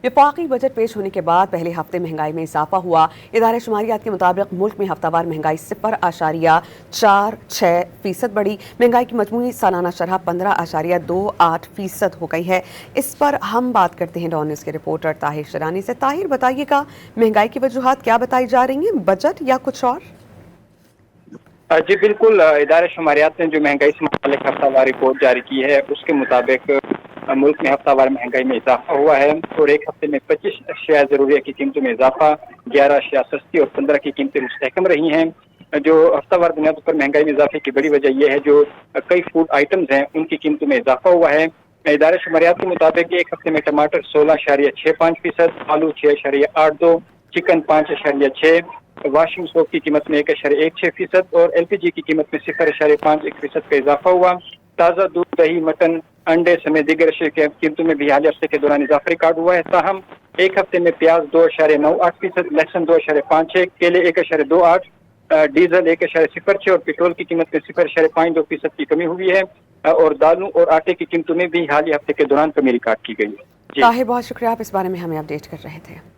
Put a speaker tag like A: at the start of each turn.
A: वफाकी बजट पेश होने के बाद पहले हफ्ते महंगाई में इजाफा हुआ। इदारे शुमारियात के मुताबिक मुल्क में हफ्तावार महंगाई 0.46% बढ़ी। महंगाई की मजमूई सालाना शरह 15.28% हो गई है। इस पर हम बात करते हैं डॉन न्यूज़ के रिपोर्टर ताहिर शरानी से। ताहिर, बताइएगा महंगाई की वजूहात क्या बताई जा रही हैं, बजट या कुछ और?
B: जी बिल्कुल, इदारे शुमारियात ने जो महंगाई से मुताल्लिक हफ्तावार रिपोर्ट जारी की है उसके मुताबिक मुल्क में हफ्तावार महंगाई में इजाफा हुआ है और एक हफ्ते में 25 अशिया ज़रूरिया की कीमतों में इजाफा, 11 अशिया सस्ती और 15 की कीमतें मुस्तहकम रही हैं। जो हफ्तावार बुनियाद पर महंगाई में इजाफे की बड़ी वजह यह है जो कई फूड आइटम्स हैं उनकी कीमतों में इजाफा हुआ है। इदारे शुमारियात के मुताबिक एक हफ्ते में टमाटर 16.65%, आलू 6.82%, चिकन 5.6%, वाशिंग सोप की कीमत में 1.16% और LPG की कीमत में 0.51% का इजाफा हुआ। ताज़ा दूध, दही, मटन, अंडे समेत दीगर अशिया की कीमतों में भी हालिया हफ्ते के दौरान इजाफा रिकॉर्ड हुआ है। ताहम एक हफ्ते में प्याज 2.98%, लहसुन 2.56%, केले 1.28%, डीजल 1.06% और पेट्रोल की कीमत में 0.52% की कमी हुई है और दालों और आटे की कीमतों में भी हालिया हफ्ते के दौरान कमी रिकॉर्ड की गई है।
A: ताहिर, बहुत शुक्रिया, आप इस बारे में हमें अपडेट कर रहे थे।